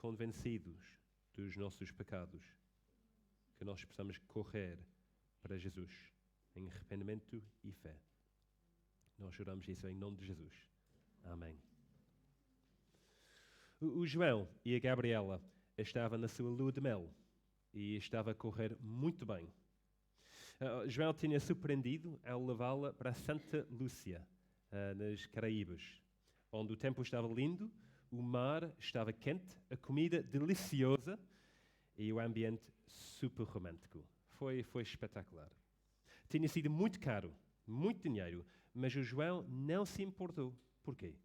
convencidos dos nossos pecados, que nós possamos correr para Jesus em arrependimento e fé. Nós oramos isso em nome de Jesus. Amém. O João e a Gabriela estavam na sua lua de mel e estava a correr muito bem. João tinha surpreendido ao levá-la para Santa Lúcia, nas Caraíbas, onde o tempo estava lindo, o mar estava quente, a comida deliciosa e o ambiente super romântico. Foi espetacular. Tinha sido muito caro, muito dinheiro, mas o João não se importou. Porquê?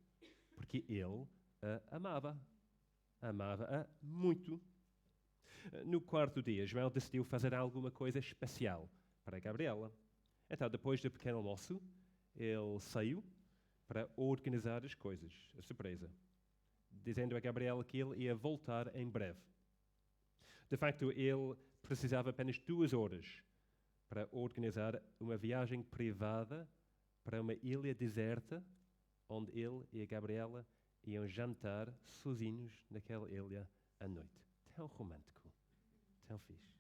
Porque ele a amava. Amava-a muito. No quarto dia, João decidiu fazer alguma coisa especial para a Gabriela. Então, depois do pequeno almoço, ele saiu para organizar as coisas, a surpresa, dizendo a Gabriela que ele ia voltar em breve. De facto, ele precisava apenas 2 horas para organizar uma viagem privada para uma ilha deserta, onde ele e a Gabriela iam jantar sozinhos naquela ilha à noite. Tão romântico, tão fixe.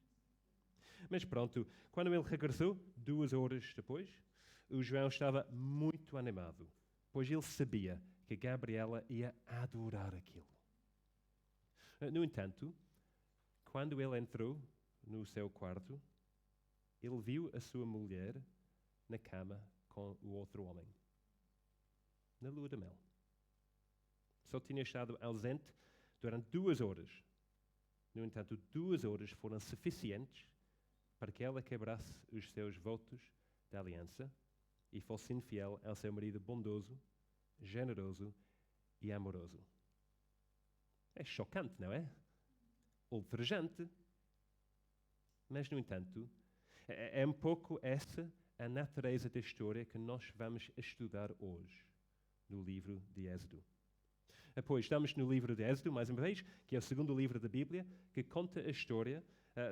Mas pronto, quando ele regressou, 2 horas depois, o João estava muito animado, pois ele sabia que a Gabriela ia adorar aquilo. No entanto, quando ele entrou no seu quarto, ele viu a sua mulher na cama com o outro homem, na lua de mel. Só tinha estado ausente durante 2 horas. No entanto, 2 horas foram suficientes para que ela quebrasse os seus votos de aliança e fosse infiel ao seu marido bondoso, generoso e amoroso. É chocante, não é? Ultrajante. Mas, no entanto, é um pouco essa a natureza da história que nós vamos estudar hoje no livro de Êxodo. Pois estamos no livro de Êxodo, mais uma vez, que é o segundo livro da Bíblia, que conta a história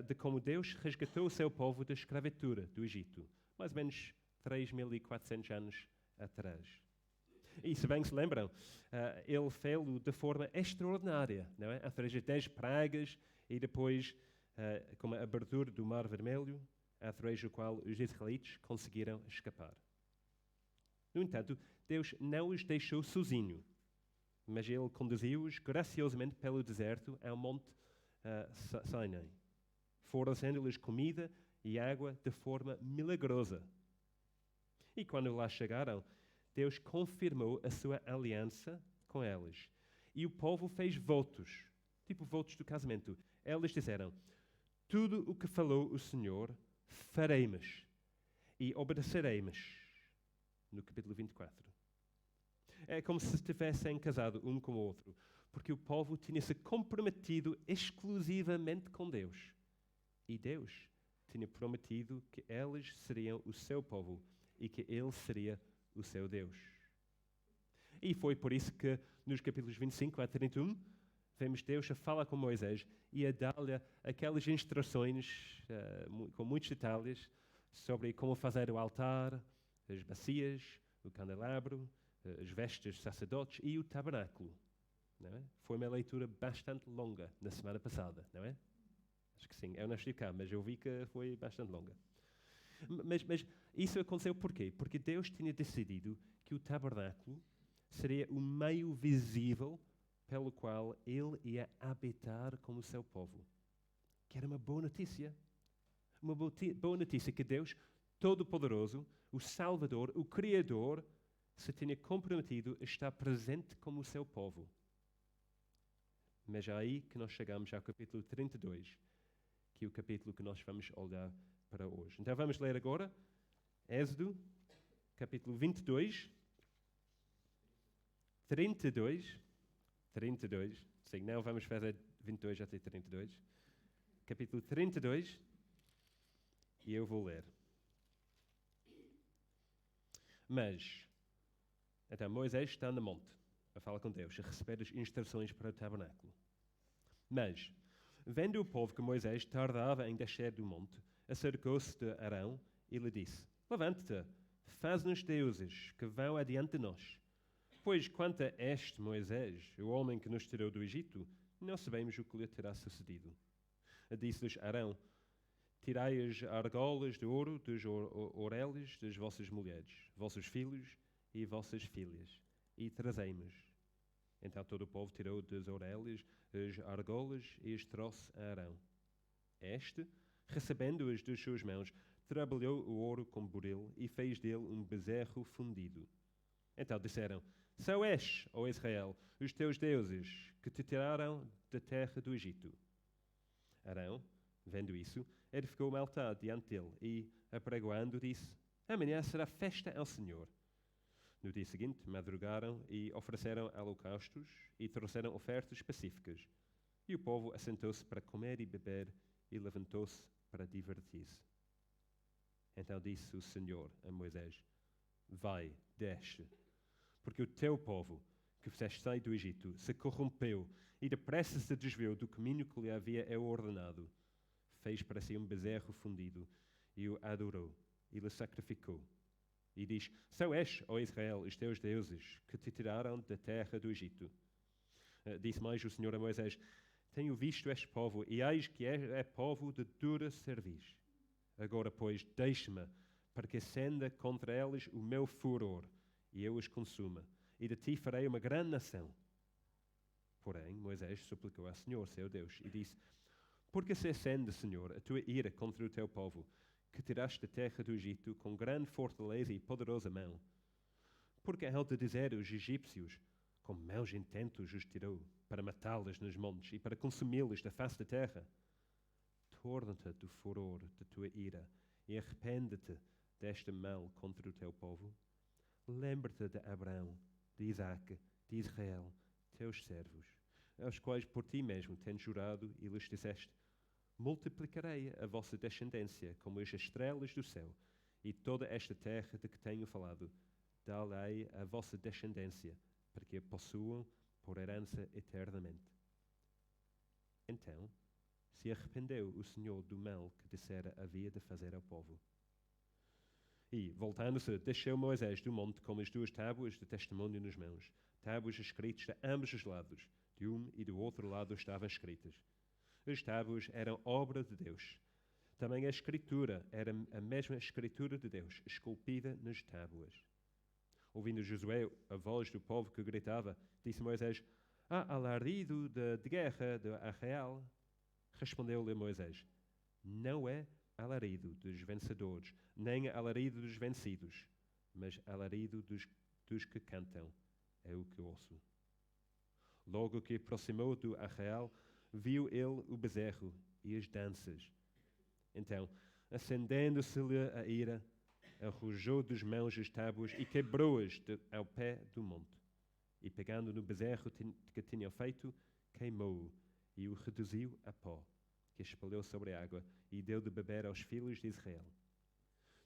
de como Deus resgatou o seu povo da escravatura do Egito, mais ou menos 3.400 anos atrás. E se bem se lembram, ele fez-o de forma extraordinária, não é? Através de 10 pragas e depois com a abertura do Mar Vermelho, através do qual os israelitas conseguiram escapar. No entanto, Deus não os deixou sozinhos, mas ele conduziu-os graciosamente pelo deserto ao monte Sinai, fornecendo-lhes comida e água de forma milagrosa. E quando lá chegaram, Deus confirmou a sua aliança com eles. E o povo fez votos, tipo votos do casamento. Eles disseram: tudo o que falou o Senhor, faremos e obedeceremos. No capítulo 24. É como se estivessem casados um com o outro, porque o povo tinha se comprometido exclusivamente com Deus. E Deus tinha prometido que eles seriam o seu povo e que ele seria o seu Deus. E foi por isso que nos capítulos 25 a 31 vemos Deus a falar com Moisés e a dar-lhe aquelas instruções com muitos detalhes sobre como fazer o altar, as bacias, o candelabro, as vestes dos sacerdotes e o tabernáculo. Não é? Foi uma leitura bastante longa na semana passada, não é? Acho que sim. Eu não estive cá, mas eu vi que foi bastante longa. Mas isso aconteceu por quê? Porque Deus tinha decidido que o tabernáculo seria o meio visível pelo qual ele ia habitar com o seu povo. Que era uma boa notícia. Uma boa notícia que Deus Todo-Poderoso, o Salvador, o Criador, se tinha comprometido a estar presente como o seu povo. Mas é aí que nós chegamos ao capítulo 32, que é o capítulo que nós vamos olhar para hoje. Então vamos ler agora Êxodo, capítulo 22, 32, sim, não vamos fazer 22 até 32, capítulo 32, e eu vou ler. Mas, então Moisés está no monte, a falar com Deus, a receber as instruções para o tabernáculo. Mas, vendo o povo que Moisés tardava em descer do monte, acercou-se de Arão e lhe disse: levante-te, faz-nos deuses que vão adiante de nós. Pois quanto a este Moisés, o homem que nos tirou do Egito, não sabemos o que lhe terá sucedido. Disse-lhes Arão: tirai as argolas de ouro dos oreles das vossas mulheres, vossos filhos e vossas filhas, e trazei-mos. Então todo o povo tirou das orelhas as argolas e as trouxe a Arão. Este, recebendo-as das suas mãos, trabalhou o ouro com buril e fez dele um bezerro fundido. Então disseram: São és, ó Israel, os teus deuses, que te tiraram da terra do Egito. Arão, vendo isso, edificou um altar diante dele e, apregoando, disse: Amanhã será festa ao Senhor. No dia seguinte, madrugaram e ofereceram holocaustos e trouxeram ofertas pacíficas. E o povo assentou-se para comer e beber e levantou-se para divertir-se. Então disse o Senhor a Moisés: Vai, desce, porque o teu povo, que fizeste sair do Egito, se corrompeu e depressa se desviou do caminho que lhe havia ordenado. Fez para si um bezerro fundido e o adorou e lhe sacrificou. E diz: São és, ó Israel, os teus deuses, que te tiraram da terra do Egito. Disse mais o Senhor a Moisés: Tenho visto este povo, e eis que é povo de dura cerviz. Agora, pois, deixe-me, para que acenda contra eles o meu furor, e eu os consuma, e de ti farei uma grande nação. Porém, Moisés suplicou ao Senhor, seu Deus, e disse: Porque se acende, Senhor, a tua ira contra o teu povo, que tiraste da terra do Egito com grande fortaleza e poderosa mão? Porque há de dizer os egípcios: com maus intentos os tirou, para matá-los nos montes e para consumi-los da face da terra? Torna-te do furor da tua ira e arrepende-te deste mal contra o teu povo. Lembra-te de Abraão, de Isaque, de Israel, teus servos, aos quais por ti mesmo tens jurado e lhes disseste: multiplicarei a vossa descendência como as estrelas do céu, e toda esta terra de que tenho falado, dá-lhe a vossa descendência, para que a possuam por herança eternamente. Então se arrependeu o Senhor do mal que dissera havia de fazer ao povo. E, voltando-se, desceu Moisés do monte com as duas tábuas de testemunho nas mãos, tábuas escritas de ambos os lados, de um e do outro lado estavam escritas. As tábuas eram obra de Deus. Também a escritura era a mesma escritura de Deus, esculpida nas tábuas. Ouvindo Josué a voz do povo que gritava, disse Moisés: Há alarido de guerra de Arraial. Respondeu-lhe Moisés: Não é alarido dos vencedores, nem alarido dos vencidos, mas alarido dos que cantam, é o que ouço. Logo que aproximou do arraial, viu ele o bezerro e as danças. Então, acendendo-se-lhe a ira, arrojou dos mãos as tábuas e quebrou-as ao pé do monte. E pegando no bezerro que tinha feito, queimou-o e o reduziu a pó, que espalhou sobre a água e deu de beber aos filhos de Israel.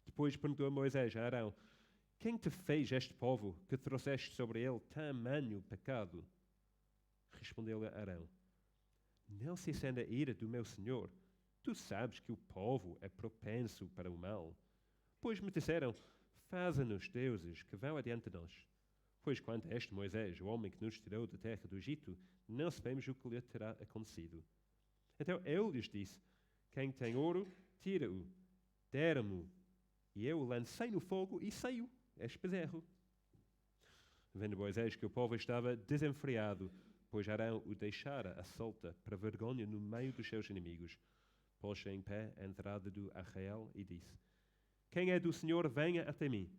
Depois perguntou a Moisés a Arão: Quem te fez este povo que trouxeste sobre ele tamanho pecado? Respondeu-lhe Arão: Não se acenda a ira do meu senhor. Tu sabes que o povo é propenso para o mal. Pois me disseram: Faza-nos deuses que vão adiante de nós. Pois quanto a este Moisés, o homem que nos tirou da terra do Egito, não sabemos o que lhe terá acontecido. Então eu lhes disse: Quem tem ouro, tira-o, deram-mo, e eu o lancei no fogo e saiu este bezerro. Vendo Moisés que o povo estava desenfreado, pois Arão o deixara à solta para vergonha no meio dos seus inimigos, pôs-se em pé à entrada do arraial e disse: Quem é do Senhor, venha até mim.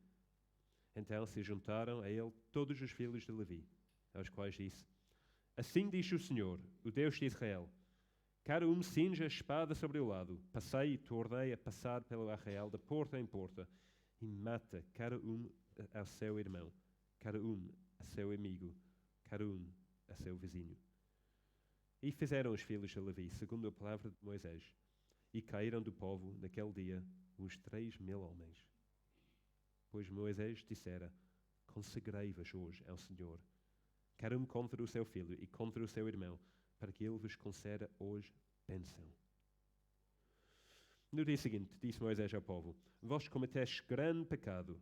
Então se juntaram a ele todos os filhos de Levi, aos quais disse: Assim diz o Senhor, o Deus de Israel: Cada um cinja a espada sobre o lado, passei e tornei a passar pelo arraial de porta em porta, e mata cada um a seu irmão, cada um a seu amigo, cada um a seu vizinho. E fizeram os filhos de Levi, segundo a palavra de Moisés, e caíram do povo, naquele dia, uns 3.000 homens. Pois Moisés dissera: Consagrei-vos hoje ao Senhor, cada um contra o seu filho e contra o seu irmão, para que ele vos conceda hoje bênção. No dia seguinte, disse Moisés ao povo: Vós cometestes grande pecado.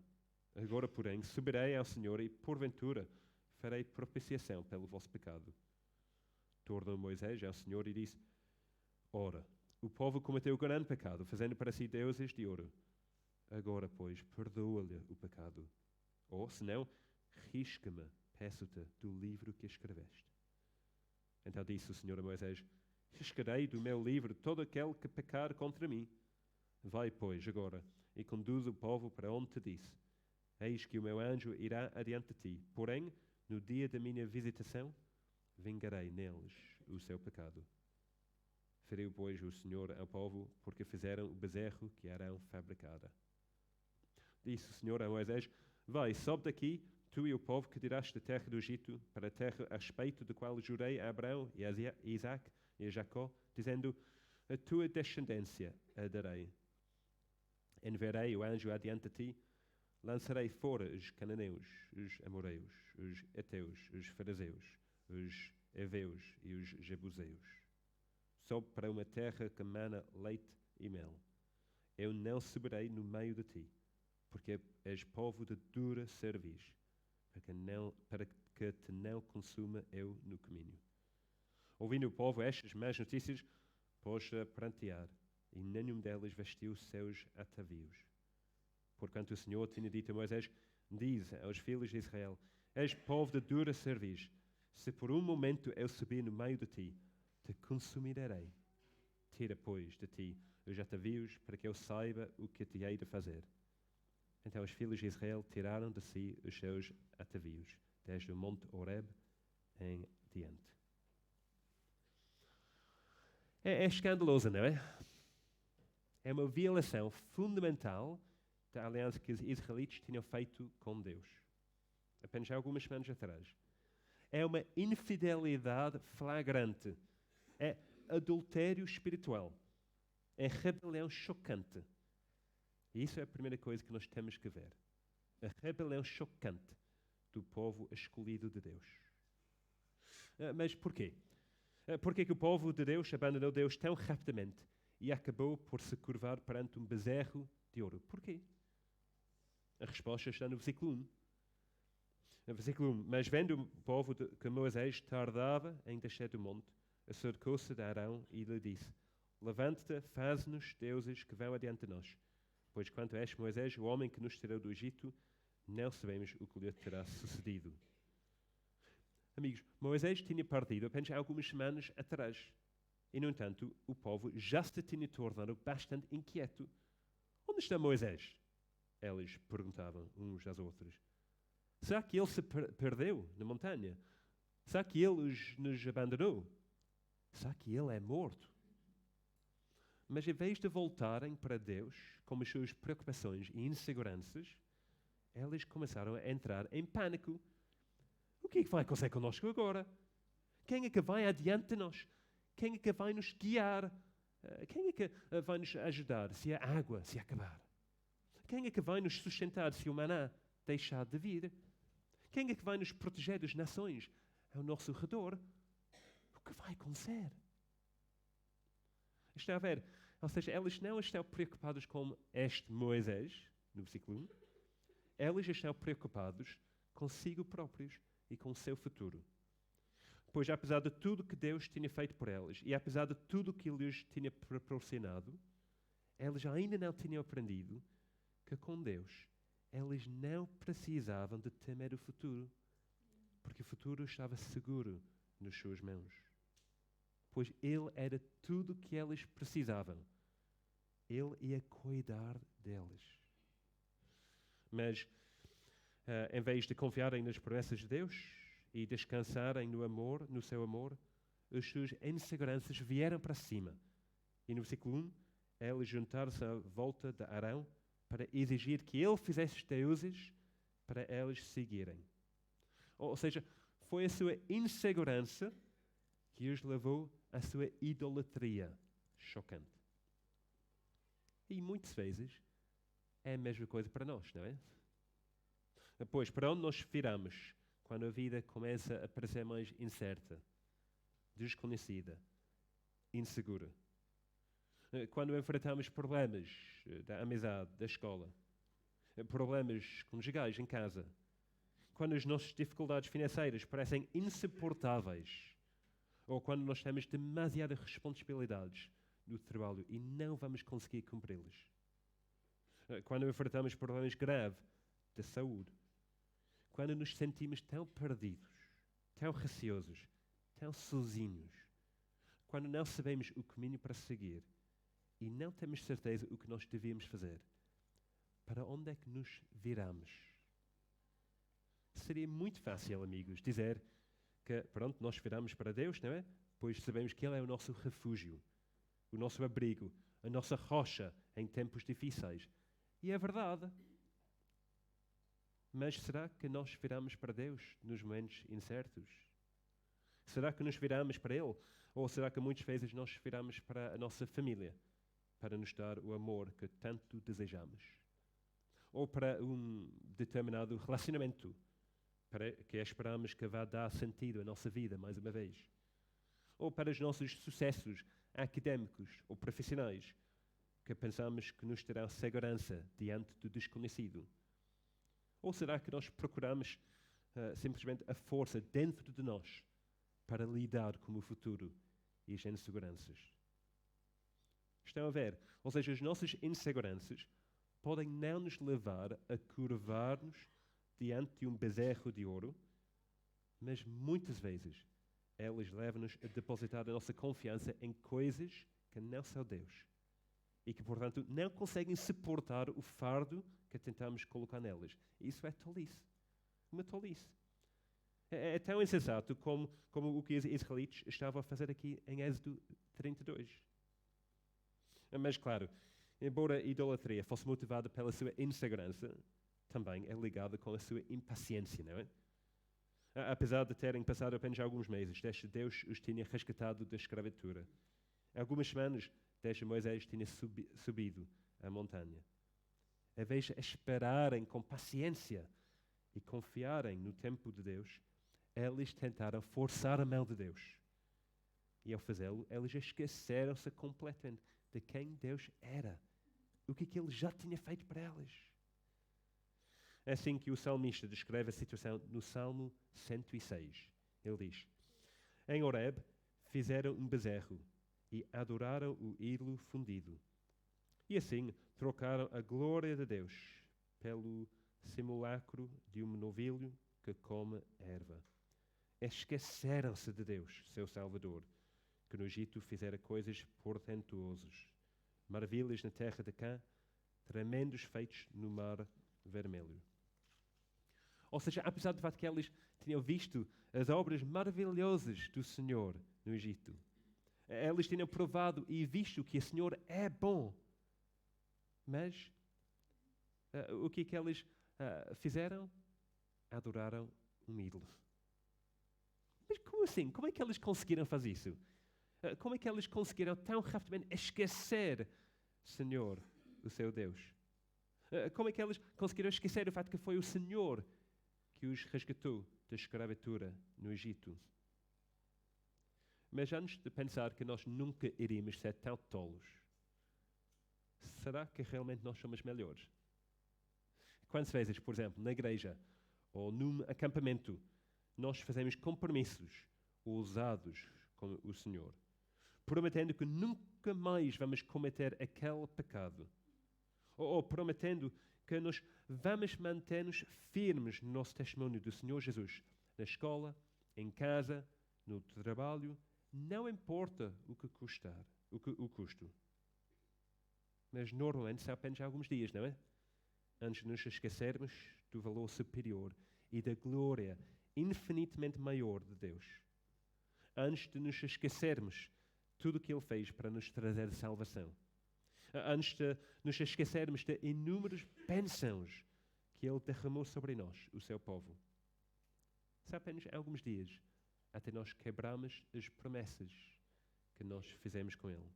Agora, porém, subirei ao Senhor e, porventura, farei propiciação pelo vosso pecado. tornou Moisés ao Senhor e disse: Ora, o povo cometeu grande pecado, fazendo para si deuses de ouro. Agora, pois, perdoa-lhe o pecado. Ou, se não, risca-me, peço-te, do livro que escreveste. Então disse o Senhor a Moisés: Riscarei do meu livro todo aquele que pecar contra mim. Vai, pois, agora, e conduz o povo para onde te disse. Eis que o meu anjo irá adiante de ti. Porém, no dia da minha visitação, vingarei neles o seu pecado. Feriu, pois, o Senhor ao povo, porque fizeram o bezerro que Arão fabricara. Disse o Senhor a Moisés: Vai, sobe daqui, tu e o povo que tiraste da terra do Egito, para a terra a respeito do qual jurei a Abraão e a Isaac e a Jacó, dizendo: A tua descendência a darei. Enviarei o anjo adiante de ti, lançarei fora os cananeus, os amoreus, os heteus, os fariseus, os heveus e os jebuseus. Sobe para uma terra que mana leite e mel. Eu não subirei no meio de ti, porque és povo de dura cerviz, para que te não consuma eu no caminho. Ouvindo o povo estas más notícias, pôs-se a prantear, e nenhum deles vestiu os seus atavios. Porquanto o Senhor tinha dito a Moisés: Diz aos filhos de Israel: És povo de dura cerviz. Se por um momento eu subir no meio de ti, te consumirei. Tira, pois, de ti os atavios, para que eu saiba o que te hei de fazer. Então os filhos de Israel tiraram de si os seus atavios, desde o monte Horeb em diante. É escandaloso, não é? É uma violação fundamental da aliança que os israelitas tinham feito com Deus. Apenas há algumas semanas atrás. É uma infidelidade flagrante. É adultério espiritual. É rebelião chocante. E isso é a primeira coisa que nós temos que ver. A rebelião chocante do povo escolhido de Deus. Mas porquê? Porquê que o povo de Deus abandonou Deus tão rapidamente e acabou por se curvar perante um bezerro de ouro? Porquê? A resposta está no versículo 1. No versículo 1. Mas vendo o povo que Moisés tardava em descer do monte, acercou-se de Arão e lhe disse: Levanta-te, faz-nos deuses que vão adiante de nós. Pois quanto a este Moisés, o homem que nos tirou do Egito, não sabemos o que lhe terá sucedido. Amigos, Moisés tinha partido apenas algumas semanas atrás. E, no entanto, o povo já se tinha tornado bastante inquieto. Onde está Moisés? Eles perguntavam uns aos outros. Será que ele se perdeu na montanha? Será que ele nos abandonou? Será que ele é morto? Mas em vez de voltarem para Deus com as suas preocupações e inseguranças, eles começaram a entrar em pânico. O que é que vai acontecer conosco agora? Quem é que vai adiante de nós? Quem é que vai nos guiar? Quem é que vai nos ajudar se a água se acabar? Quem é que vai nos sustentar se o maná deixar de vir? Quem é que vai nos proteger das nações ao nosso redor? O que vai acontecer? Está a ver? Ou seja, eles não estão preocupados com este Moisés, no versículo 1. Eles estão preocupados consigo próprios e com o seu futuro. Pois, apesar de tudo que Deus tinha feito por eles e apesar de tudo que Ele lhes tinha proporcionado, eles ainda não tinham aprendido que com Deus eles não precisavam de temer o futuro, porque o futuro estava seguro nas suas mãos. Pois Ele era tudo o que eles precisavam. Ele ia cuidar deles. Mas, em vez de confiarem nas promessas de Deus e descansarem no amor, no seu amor, as suas inseguranças vieram para cima. E no versículo 1, eles juntaram-se à volta de Arão para exigir que ele fizesse deuses para eles seguirem. Ou seja, foi a sua insegurança que os levou à sua idolatria chocante. E muitas vezes é a mesma coisa para nós, não é? Pois, para onde nós viramos quando a vida começa a parecer mais incerta, desconhecida, insegura? Quando enfrentamos problemas da amizade, da escola, problemas conjugais em casa, quando as nossas dificuldades financeiras parecem insuportáveis, Ou quando nós temos demasiadas responsabilidades no trabalho e não vamos conseguir cumpri-las. Quando enfrentamos problemas graves de saúde. Quando nos sentimos tão perdidos, tão receosos, tão sozinhos. Quando não sabemos o caminho para seguir e não temos certeza o que nós devíamos fazer. Para onde é que nos viramos? Seria muito fácil, amigos, dizer que, pronto, nós viramos para Deus, não é? Pois sabemos que Ele é o nosso refúgio, o nosso abrigo, a nossa rocha em tempos difíceis. E é verdade. Mas será que nós viramos para Deus nos momentos incertos? Será que nos viramos para Ele? Ou será que muitas vezes nós viramos para a nossa família, para nos dar o amor que tanto desejamos? Ou para um determinado relacionamento, para que esperamos que vá dar sentido à nossa vida mais uma vez? Ou para os nossos sucessos académicos ou profissionais, que pensamos que nos terão segurança diante do desconhecido? Ou será que nós procuramos simplesmente a força dentro de nós para lidar com o futuro e as inseguranças? Estão a ver? Ou seja, as nossas inseguranças podem não nos levar a curvar-nos diante de um bezerro de ouro, mas muitas vezes elas levam-nos a depositar a nossa confiança em coisas que não são Deus e que, portanto, não conseguem suportar o fardo que tentamos colocar nelas. Isso é tolice. Uma tolice. É tão insensato como o que os israelitas estavam a fazer aqui em Êxodo 32. Mas, claro, embora a idolatria fosse motivada pela sua insegurança, também é ligada com a sua impaciência, não é? Apesar de terem passado apenas alguns meses, desde Deus os tinha resgatado da escravatura. Algumas semanas, desde Moisés tinha subido a montanha. Em vez de esperarem com paciência e confiarem no tempo de Deus, eles tentaram forçar a mão de Deus. E ao fazê-lo, eles esqueceram-se completamente de quem Deus era, o que Ele já tinha feito para eles. É assim que o salmista descreve a situação no Salmo 106. Ele diz: Em Horeb fizeram um bezerro e adoraram o ídolo fundido. E assim trocaram a glória de Deus pelo simulacro de um novilho que come erva. Esqueceram-se de Deus, seu Salvador, que no Egito fizera coisas portentosas, maravilhas na terra de Cã, tremendos feitos no mar vermelho. Ou seja, apesar do fato que eles tinham visto as obras maravilhosas do Senhor no Egito, eles tinham provado e visto que o Senhor é bom. Mas o que eles fizeram? Adoraram um ídolo. Mas como assim? Como é que eles conseguiram fazer isso? Como é que eles conseguiram tão rapidamente esquecer Senhor, o seu Deus? Como é que eles conseguiram esquecer o fato que foi o Senhor que os resgatou da escravatura no Egito? Mas antes de pensar que nós nunca iríamos ser tão tolos, será que realmente nós somos melhores? Quantas vezes, por exemplo, na igreja ou num acampamento, nós fazemos compromissos ousados com o Senhor, prometendo que nunca mais vamos cometer aquele pecado, ou prometendo que nós vamos manter-nos firmes no nosso testemunho do Senhor Jesus, na escola, em casa, no trabalho, não importa o que custar, o custo. Mas normalmente são apenas alguns dias, não é? Antes de nos esquecermos do valor superior e da glória infinitamente maior de Deus. Antes de nos esquecermos tudo o que Ele fez para nos trazer salvação. Antes de nos esquecermos de inúmeras bênçãos que Ele derramou sobre nós, o seu povo. São apenas alguns dias até nós quebramos as promessas que nós fizemos com Ele.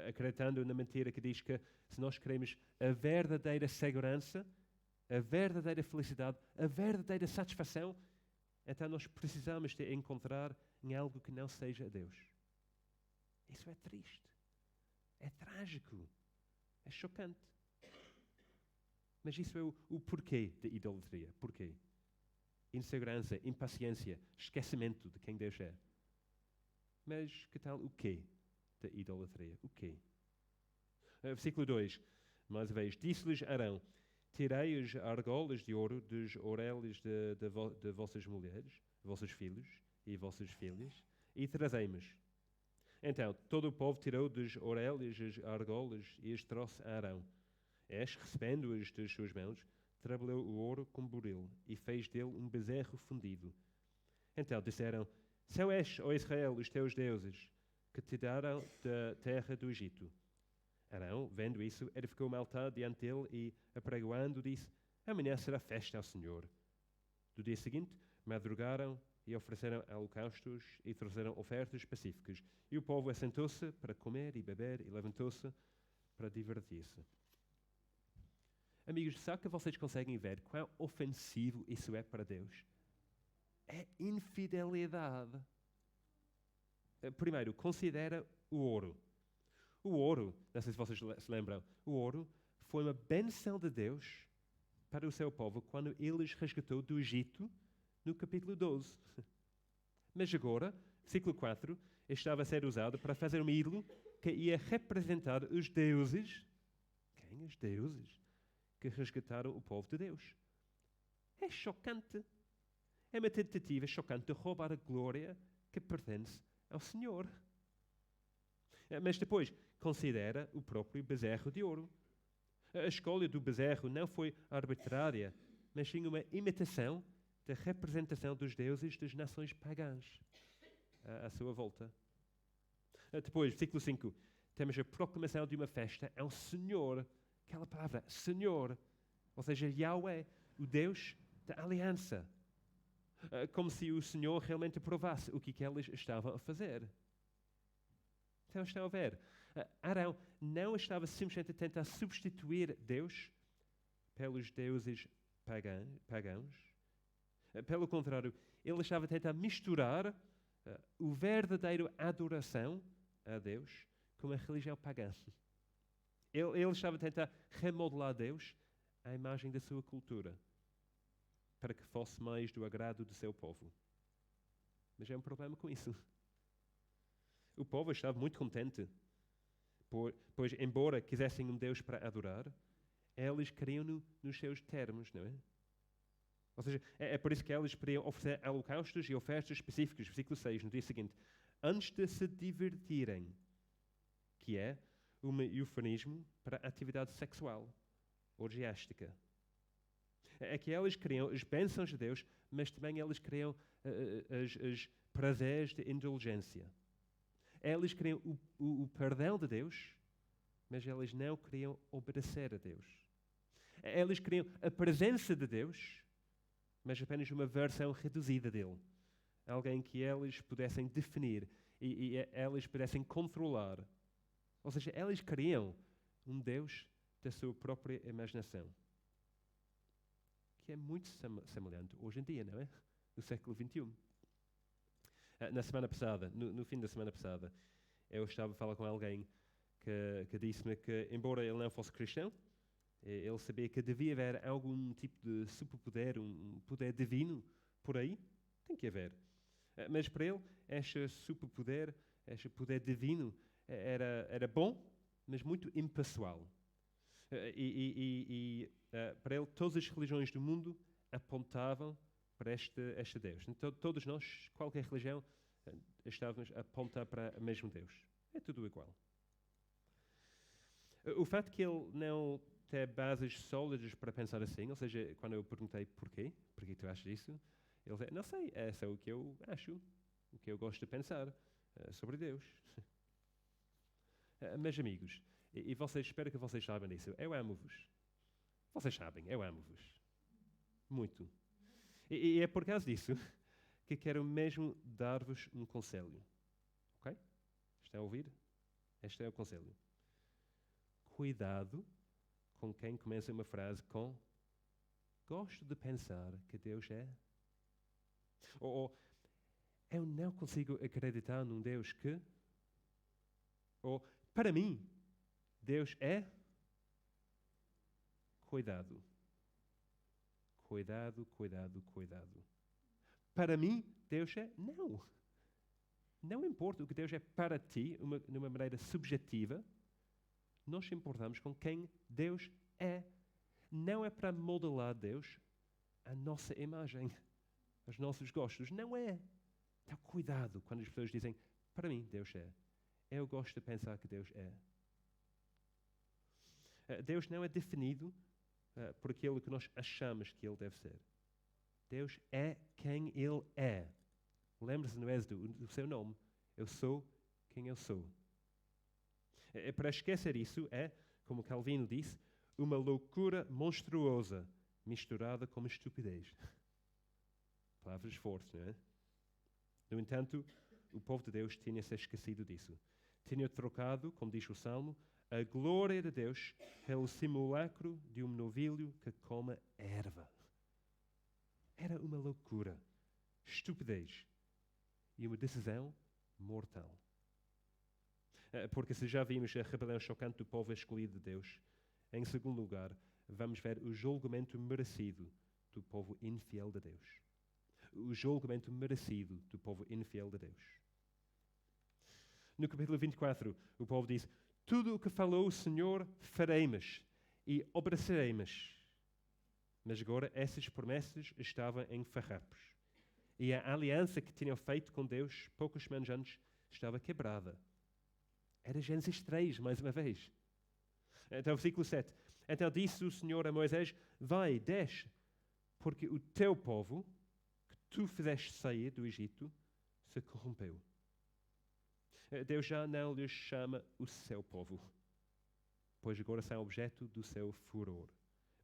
Acreditando na mentira que diz que se nós queremos a verdadeira segurança, a verdadeira felicidade, a verdadeira satisfação, então nós precisamos de encontrar em algo que não seja Deus. Isso é triste, é trágico, é chocante. Mas isso é o porquê da idolatria. Porquê? Insegurança, impaciência, esquecimento de quem Deus é. Mas que tal o quê da idolatria? O quê? Versículo 2, mais uma vez, disse-lhes Arão, tirei as argolas de ouro dos oreles de vossas mulheres, vossos filhos e vossas filhas, e trazei-mos. Então, todo o povo tirou dos oreles as argolas e as trouxe a Arão. És, recebendo-as das suas mãos, trabalhou o ouro com buril e fez dele um bezerro fundido. Então disseram, são estes, ó Israel, os teus deuses, que te deram da terra do Egito. Arão, vendo isso, edificou um altar diante dele e, apregoando, disse, amanhã será festa ao Senhor. Do dia seguinte, madrugaram e ofereceram holocaustos e trouxeram ofertas específicas. E o povo assentou-se para comer e beber e levantou-se para divertir-se. Amigos, sabe que vocês conseguem ver quão ofensivo isso é para Deus? É infidelidade. Primeiro, considera o ouro. O ouro, não sei se vocês se lembram, o ouro foi uma benção de Deus para o seu povo quando ele os resgatou do Egito no capítulo 12. Mas agora, versículo 4, estava a ser usado para fazer um ídolo que ia representar os deuses. Quem? Os deuses que resgataram o povo de Deus. É chocante. É uma tentativa chocante de roubar a glória que pertence ao Senhor. Mas depois, considera o próprio bezerro de ouro. A escolha do bezerro não foi arbitrária, mas sim uma imitação da representação dos deuses das nações pagãs à sua volta. Depois, versículo 5, temos a proclamação de uma festa ao Senhor. Aquela palavra, Senhor, ou seja, Yahweh, o Deus da aliança. Como se o Senhor realmente aprovasse o que eles estavam a fazer. Então estão a ver, Arão não estava simplesmente a tentar substituir Deus pelos deuses pagãos. Pelo contrário, ele estava a tentar misturar o verdadeiro adoração a Deus com a religião pagã. Ele estava a tentar remodelar Deus à imagem da sua cultura, para que fosse mais do agrado do seu povo. Mas é um problema com isso. O povo estava muito contente, pois, embora quisessem um Deus para adorar, eles queriam-no nos seus termos, não é? Ou seja, é por isso que eles podiam oferecer holocaustos e ofertas específicas, versículo 6, no dia seguinte, antes de se divertirem, que é um eufemismo para atividade sexual, orgiástica. É que eles queriam as bênçãos de Deus, mas também eles queriam as prazeres de indulgência. Eles queriam o perdão de Deus, mas eles não queriam obedecer a Deus. Eles queriam a presença de Deus, mas apenas uma versão reduzida dele. Alguém que eles pudessem definir e eles pudessem controlar. Ou seja, eles queriam um Deus da sua própria imaginação. Que é muito semelhante hoje em dia, não é? No século XXI. Na semana passada, no fim da semana passada, eu estava a falar com alguém que disse-me que, embora ele não fosse cristão, ele sabia que devia haver algum tipo de superpoder, um poder divino por aí. Tem que haver. Mas para ele, este superpoder, este poder divino, era bom, mas muito impessoal. Para ele, todas as religiões do mundo apontavam para este Deus. Então, todos nós, qualquer religião, estávamos a apontar para o mesmo Deus. É tudo igual. O fato que ele não tem bases sólidas para pensar assim, ou seja, quando eu perguntei porquê tu achas isso, ele disse, não sei, é só o que eu acho, o que eu gosto de pensar sobre Deus. Mas amigos, e vocês, espero que vocês saibam disso, eu amo-vos. Vocês sabem, eu amo-vos. Muito. E é por causa disso que quero mesmo dar-vos um conselho. Ok? Estão a ouvir? Este é o conselho. Cuidado com quem começa uma frase com gosto de pensar que Deus é. Ou eu não consigo acreditar num Deus que. Ou para mim, Deus é. Cuidado. Cuidado, cuidado, cuidado. Para mim, Deus é. Não. Não importa o que Deus é para ti, de uma maneira subjetiva, nós importamos com quem Deus é. Não é para modelar Deus a nossa imagem, os nossos gostos. Não é. Então, cuidado quando as pessoas dizem, para mim, Deus é. Eu gosto de pensar que Deus é. Deus não é definido por aquilo que nós achamos que Ele deve ser. Deus é quem Ele é. Lembre-se no Êxodo do seu nome. Eu sou quem eu sou. Para esquecer isso é, como Calvino disse, uma loucura monstruosa misturada com uma estupidez. Palavras fortes, não é? No entanto, o povo de Deus tinha se esquecido disso. Tinha trocado, como diz o Salmo, a glória de Deus pelo simulacro de um novilho que come erva. Era uma loucura, estupidez e uma decisão mortal. Porque se já vimos a rebelião chocante do povo escolhido de Deus, em segundo lugar, vamos ver o julgamento merecido do povo infiel de Deus. O julgamento merecido do povo infiel de Deus. No capítulo 24, o povo diz, tudo o que falou o Senhor faremos e obedeceremos. Mas agora essas promessas estavam em farrapos. E a aliança que tinham feito com Deus, poucas semanas antes, estava quebrada. Era Gênesis 3, mais uma vez. Então, versículo 7. Então disse o Senhor a Moisés, vai, desce, porque o teu povo, que tu fizeste sair do Egito, se corrompeu. Deus já não lhes chama o seu povo, pois agora são objeto do seu furor,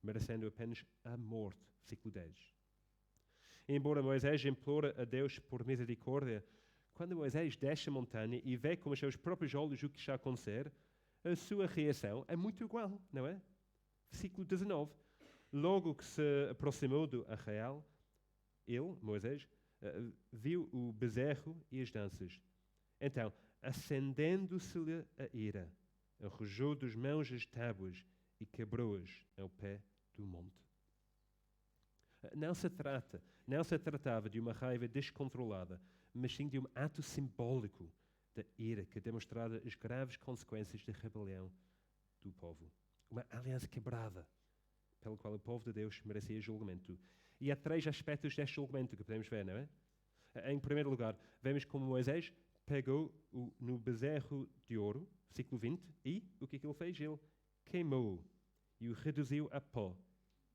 merecendo apenas a morte. Versículo 10. Embora Moisés implora a Deus por misericórdia, quando Moisés desce a montanha e vê com os seus próprios olhos o que está a acontecer, a sua reação é muito igual, não é? Versículo 19. Logo que se aproximou do arraial, ele, Moisés, viu o bezerro e as danças. Então, acendendo-se-lhe a ira, arrojou dos mãos as tábuas e quebrou-as ao pé do monte. Não se tratava de uma raiva descontrolada, mas sim de um ato simbólico da ira que demonstrava as graves consequências da rebelião do povo. Uma aliança quebrada, pela qual o povo de Deus merecia julgamento. E há 3 aspectos deste julgamento que podemos ver, não é? Em primeiro lugar, vemos como Moisés pegou no bezerro de ouro, versículo 20, e o que ele fez? Ele queimou e o reduziu a pó,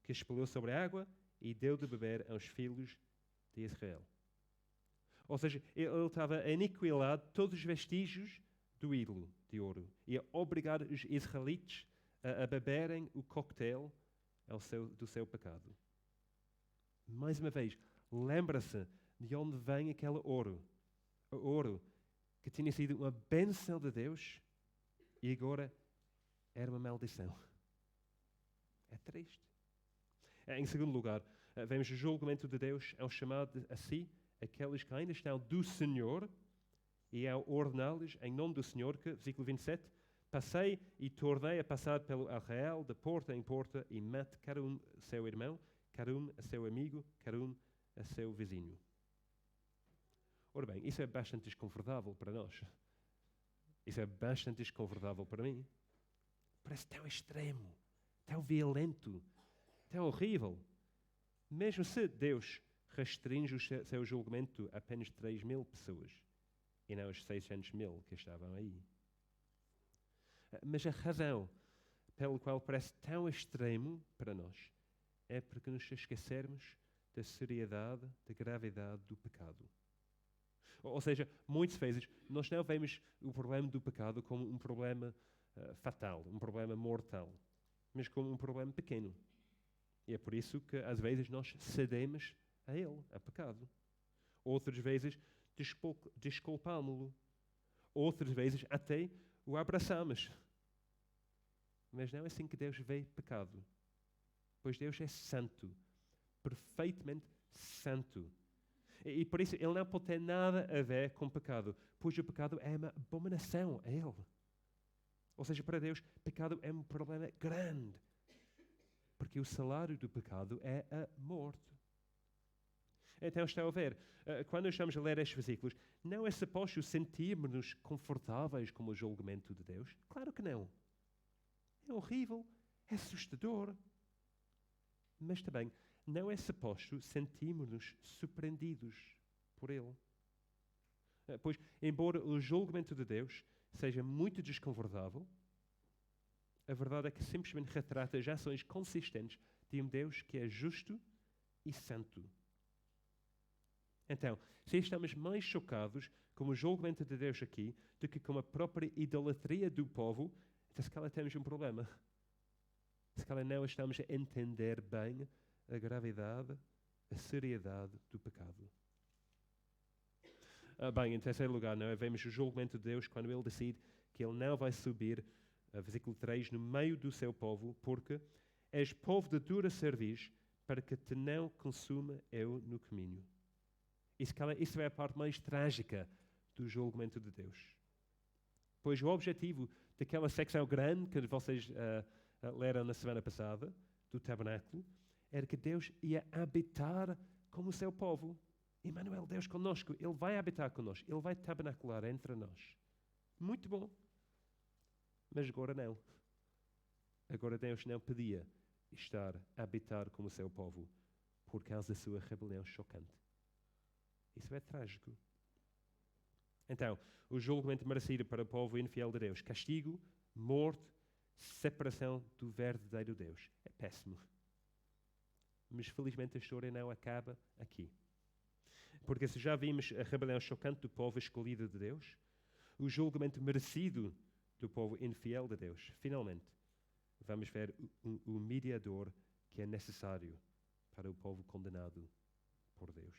que espalhou sobre a água e deu de beber aos filhos de Israel. Ou seja, ele estava a aniquilar todos os vestígios do ídolo de ouro e a obrigar os israelitas a beberem o coquetel do seu pecado. Mais uma vez, lembra-se de onde vem aquele ouro. O ouro que tinha sido uma bênção de Deus e agora era uma maldição. É triste. Em segundo lugar, vemos o julgamento de Deus ao chamar a si aqueles que ainda estão do Senhor e ao ordená-los em nome do Senhor, que, versículo 27, passei e tornei a passar pelo arraial de porta em porta e mate cada um seu irmão, cada um a seu amigo, cada um a seu vizinho. Ora bem, isso é bastante desconfortável para nós. Isso é bastante desconfortável para mim. Parece tão extremo, tão violento, tão horrível. Mesmo se Deus restringe o seu julgamento a apenas 3.000 pessoas e não os 600.000 que estavam aí. Mas a razão pela qual parece tão extremo para nós é porque nos esquecermos da seriedade, da gravidade do pecado. Ou seja, muitas vezes nós não vemos o problema do pecado como um problema fatal, um problema mortal, mas como um problema pequeno. E é por isso que às vezes nós cedemos a ele, a pecado. Outras vezes desculpámo-lo. Outras vezes até o abraçamos. Mas não é assim que Deus vê pecado. Pois Deus é santo, perfeitamente santo. E por isso ele não pode ter nada a ver com pecado, pois o pecado é uma abominação a ele. Ou seja, para Deus, pecado é um problema grande, porque o salário do pecado é a morte. Então estão a ver, quando estamos a ler estes versículos, não é suposto sentirmos-nos confortáveis com o julgamento de Deus? Claro que não. É horrível, é assustador. Mas também não é suposto sentirmos-nos surpreendidos por Ele. Pois, embora o julgamento de Deus seja muito desconfortável, a verdade é que simplesmente retrata as ações consistentes de um Deus que é justo e santo. Então, se estamos mais chocados com o julgamento de Deus aqui do que com a própria idolatria do povo, então se calhar temos um problema. Se calhar não estamos a entender bem a gravidade, a seriedade do pecado. Bem, em terceiro lugar, não é? Vemos o julgamento de Deus quando Ele decide que Ele não vai subir, versículo 3, no meio do seu povo, porque és povo de dura cerviz, para que te não consuma eu no caminho. Isso é a parte mais trágica do julgamento de Deus. Pois o objetivo daquela secção grande que vocês leram na semana passada, do tabernáculo, era que Deus ia habitar com o seu povo. Emmanuel, Deus conosco, Ele vai habitar conosco, Ele vai tabernacular entre nós. Muito bom. Mas agora não. Agora Deus não podia estar a habitar com o seu povo por causa da sua rebelião chocante. Isso é trágico. Então, o julgamento merecido para o povo infiel de Deus: castigo, morte, separação do verdadeiro Deus. É péssimo. Mas felizmente a história não acaba aqui. Porque se já vimos a rebelião chocante do povo escolhido de Deus, o julgamento merecido do povo infiel de Deus, finalmente, vamos ver o mediador que é necessário para o povo condenado por Deus.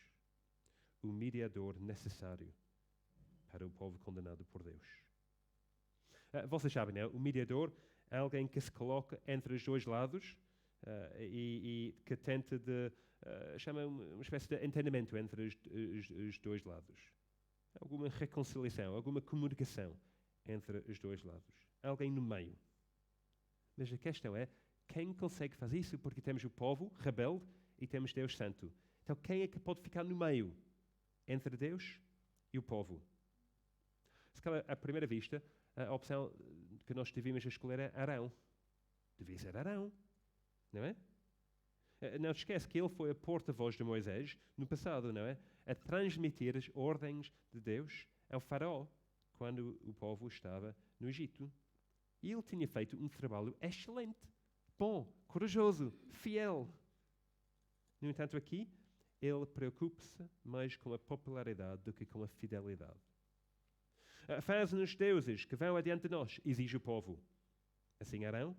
O mediador necessário para o povo condenado por Deus. Vocês sabem, não é? O mediador é alguém que se coloca entre os dois lados e que tenta de... chama uma espécie de entendimento entre os dois lados. Alguma reconciliação, alguma comunicação entre os dois lados. Alguém no meio. Mas a questão é, quem consegue fazer isso? Porque temos o povo rebelde e temos Deus Santo. Então quem é que pode ficar no meio entre Deus e o povo? Se calhar, à primeira vista, a opção que nós devíamos escolher é Arão. Devia ser Arão, não é? Não te esquece que ele foi a porta-voz de Moisés no passado, não é? A transmitir as ordens de Deus ao faraó, quando o povo estava no Egito. E ele tinha feito um trabalho excelente, bom, corajoso, fiel. No entanto, aqui, ele preocupa-se mais com a popularidade do que com a fidelidade. Faz-nos deuses que vão adiante de nós, exige o povo. Assim Arão,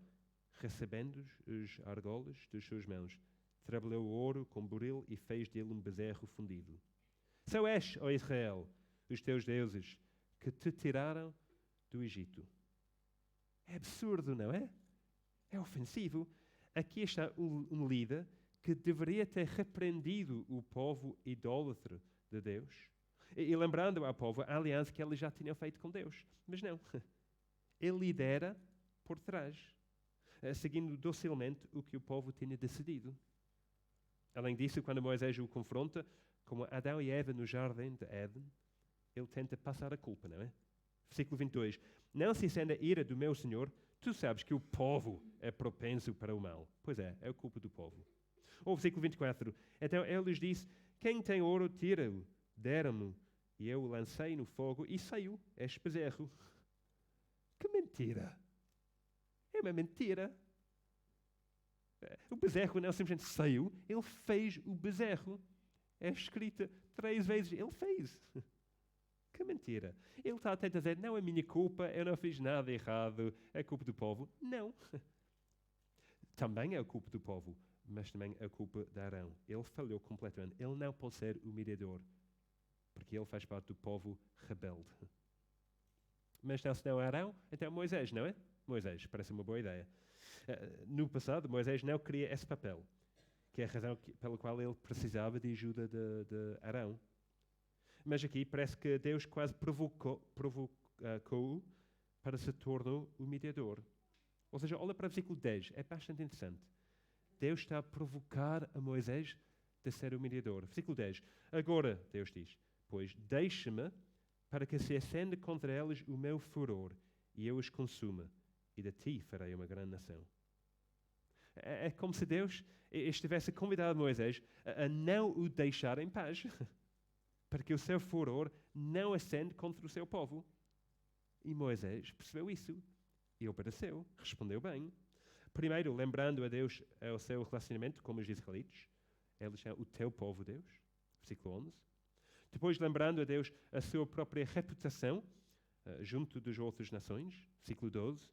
recebendo os argolas das suas mãos, trabalhou o ouro com buril e fez dele um bezerro fundido. Só és, ó Israel, os teus deuses, que te tiraram do Egito. É absurdo, não é? É ofensivo. Aqui está um líder que deveria ter repreendido o povo idólatra de Deus e lembrando ao povo a aliança que eles já tinham feito com Deus. Mas não. Ele lidera por trás, seguindo docilmente o que o povo tinha decidido. Além disso, quando Moisés o confronta, como Adão e Eva no jardim de Éden, ele tenta passar a culpa, não é? Versículo 22. Não se acenda a ira do meu Senhor, tu sabes que o povo é propenso para o mal. Pois é a culpa do povo. Ou versículo 24. Então ele lhes disse, quem tem ouro, tira-o, deram-me, e eu o lancei no fogo e saiu este bezerro. Que mentira! É uma mentira. O bezerro não simplesmente saiu, ele fez o bezerro. É escrita 3 vezes, ele fez. Que mentira. Ele está a tentar dizer, não é minha culpa, eu não fiz nada errado, é culpa do povo. Não. Também é a culpa do povo, mas também é a culpa de Arão. Ele falhou completamente. Ele não pode ser o mediador, porque ele faz parte do povo rebelde. Mas se não é Arão, então é Moisés, não é? Moisés, parece uma boa ideia. No passado, Moisés não queria esse papel, que é a razão pela qual ele precisava de ajuda de Arão. Mas aqui parece que Deus quase provocou-o para se tornar o mediador. Ou seja, olha para o versículo 10, é bastante interessante. Deus está a provocar a Moisés de ser o mediador. Versículo 10. Agora, Deus diz, pois deixa-me para que se acenda contra eles o meu furor e eu os consuma, e de ti farei uma grande nação. É como se Deus estivesse convidado Moisés a não o deixar em paz, para que o seu furor não acende contra o seu povo. E Moisés percebeu isso e obedeceu, respondeu bem. Primeiro, lembrando a Deus o seu relacionamento com os israelitas. Eles são o teu povo, Deus. Versículo 11. Depois, lembrando a Deus a sua própria reputação junto das outras nações. Versículo 12.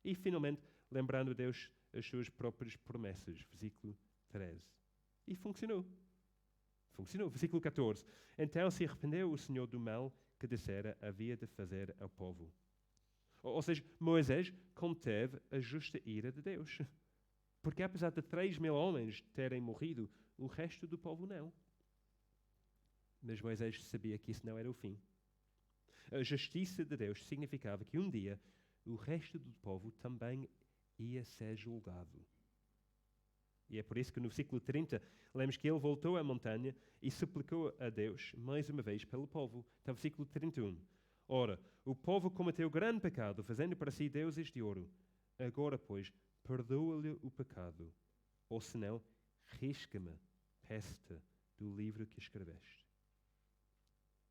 E, finalmente, lembrando a Deus as suas próprias promessas. Versículo 13. E funcionou. Funcionou. Versículo 14. Então se arrependeu o Senhor do mal que dissera havia de fazer ao povo. Ou seja, Moisés conteve a justa ira de Deus. Porque apesar de 3.000 homens terem morrido, o resto do povo não. Mas Moisés sabia que isso não era o fim. A justiça de Deus significava que um dia o resto do povo também ia ser julgado. E é por isso que no versículo 30, lemos que ele voltou à montanha e suplicou a Deus mais uma vez pelo povo. Então, versículo 31. Ora, o povo cometeu grande pecado, fazendo para si deuses de ouro. Agora, pois, perdoa-lhe o pecado, ou senão, risca-me, peço-te, do livro que escreveste.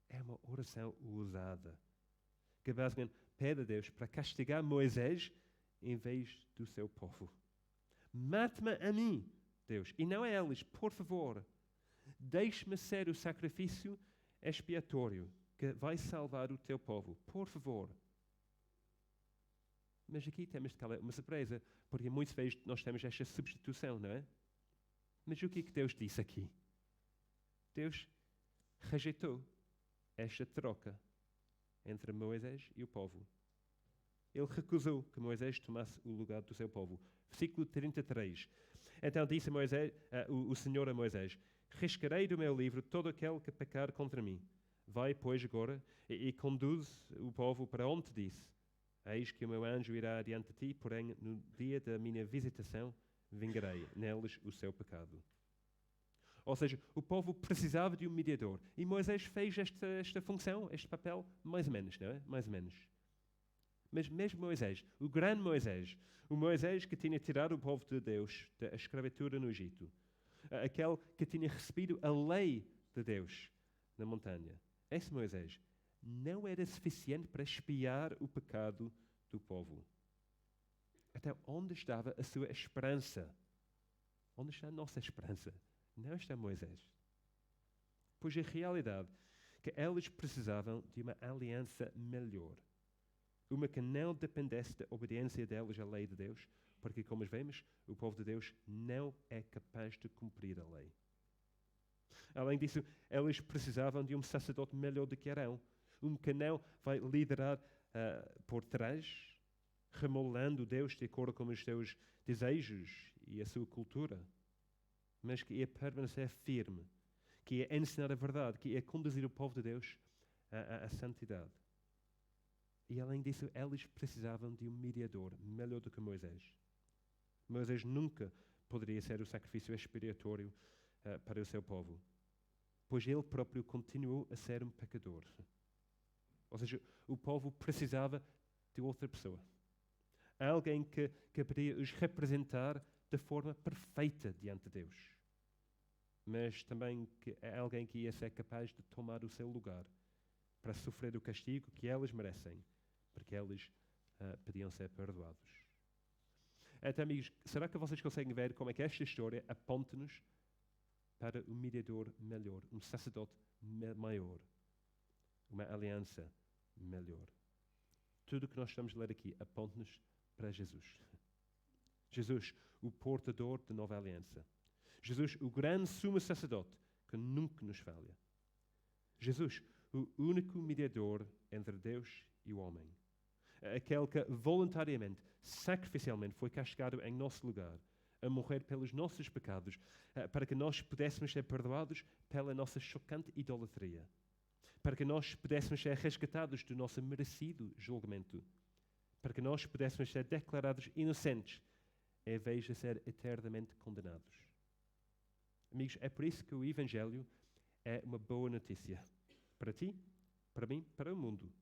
É uma oração ousada, que basicamente pede a Deus para castigar Moisés em vez do seu povo. Mate-me a mim, Deus, e não a eles, por favor. Deixe-me ser o sacrifício expiatório que vai salvar o teu povo, por favor. Mas aqui temos uma surpresa, porque muitas vezes nós temos esta substituição, não é? Mas o que Deus disse aqui? Deus rejeitou esta troca entre Moisés e o povo. Ele recusou que Moisés tomasse o lugar do seu povo. Versículo 33. Então disse o Senhor a Moisés: riscarei do meu livro todo aquele que pecar contra mim. Vai, pois, agora e conduz o povo para onde te disse. Eis que o meu anjo irá adiante de ti, porém, no dia da minha visitação, vingarei neles o seu pecado. Ou seja, o povo precisava de um mediador. E Moisés fez esta função, este papel, mais ou menos, não é? Mais ou menos. Mas mesmo Moisés, o grande Moisés, o Moisés que tinha tirado o povo de Deus da escravatura no Egito, aquele que tinha recebido a lei de Deus na montanha, esse Moisés não era suficiente para expiar o pecado do povo. Então, onde estava a sua esperança? Onde está a nossa esperança? Não está Moisés. Pois a realidade é que eles precisavam de uma aliança melhor. Uma que não dependesse da obediência deles à lei de Deus, porque, como vemos, o povo de Deus não é capaz de cumprir a lei. Além disso, eles precisavam de um sacerdote melhor do que Arão, que não vai liderar por trás, remolando Deus de acordo com os seus desejos e a sua cultura, mas que ia permanecer firme, que ia ensinar a verdade, que ia conduzir o povo de Deus à santidade. E além disso, eles precisavam de um mediador melhor do que Moisés. Moisés nunca poderia ser o sacrifício expiatório para o seu povo, pois ele próprio continuou a ser um pecador. Ou seja, o povo precisava de outra pessoa. Alguém que poderia os representar de forma perfeita diante de Deus. Mas também alguém que ia ser capaz de tomar o seu lugar para sofrer o castigo que eles merecem, porque eles podiam ser perdoados. Então, amigos, será que vocês conseguem ver como é que esta história aponta-nos para um mediador melhor, um sacerdote maior, uma aliança melhor? Tudo o que nós estamos a ler aqui aponta-nos para Jesus. Jesus, o portador da nova aliança. Jesus, o grande sumo sacerdote que nunca nos falha. Jesus, o único mediador entre Deus e o homem. Aquele que voluntariamente, sacrificialmente foi castigado em nosso lugar, a morrer pelos nossos pecados, para que nós pudéssemos ser perdoados pela nossa chocante idolatria, para que nós pudéssemos ser resgatados do nosso merecido julgamento, para que nós pudéssemos ser declarados inocentes, em vez de ser eternamente condenados. Amigos, é por isso que o Evangelho é uma boa notícia. Para ti, para mim, para o mundo.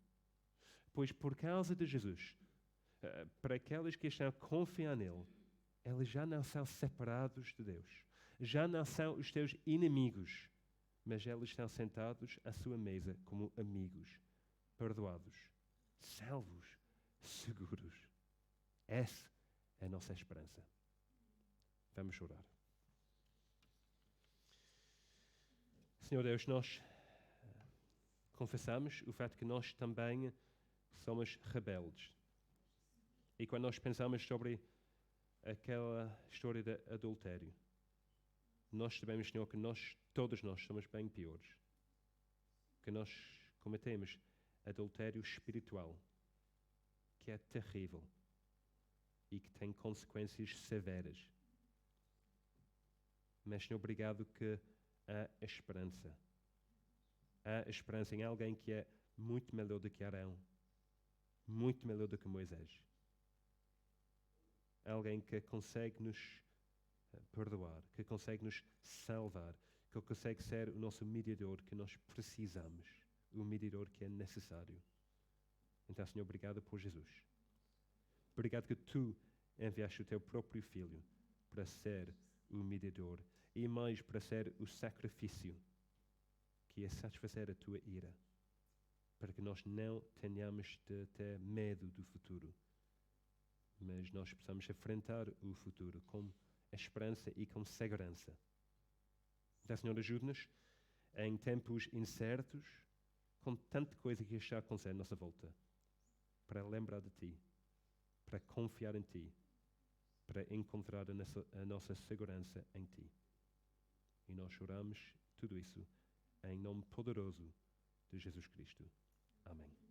Pois por causa de Jesus, para aqueles que estão a confiar nele, eles já não são separados de Deus. Já não são os teus inimigos, mas eles estão sentados à sua mesa como amigos, perdoados, salvos, seguros. Essa é a nossa esperança. Vamos orar. Senhor Deus, nós confessamos o fato que nós também somos rebeldes. E quando nós pensamos sobre aquela história de adultério, nós sabemos, Senhor, que todos nós somos bem piores. Que nós cometemos adultério espiritual, que é terrível e que tem consequências severas. Mas, Senhor, obrigado que há esperança. Há esperança em alguém que é muito melhor do que Arão, muito melhor do que Moisés. Alguém que consegue nos perdoar, que consegue nos salvar, que consegue ser o nosso mediador que nós precisamos, o mediador que é necessário. Então, Senhor, obrigado por Jesus. Obrigado que tu enviaste o teu próprio Filho para ser o mediador e mais para ser o sacrifício que ia satisfazer a tua ira, para que nós não tenhamos de ter medo do futuro, mas nós possamos enfrentar o futuro com esperança e com segurança. Então, Senhor, ajude-nos em tempos incertos, com tanta coisa que está a acontecer à nossa volta, para lembrar de Ti, para confiar em Ti, para encontrar a nossa segurança em Ti. E nós oramos tudo isso em nome poderoso de Jesus Cristo. Amém.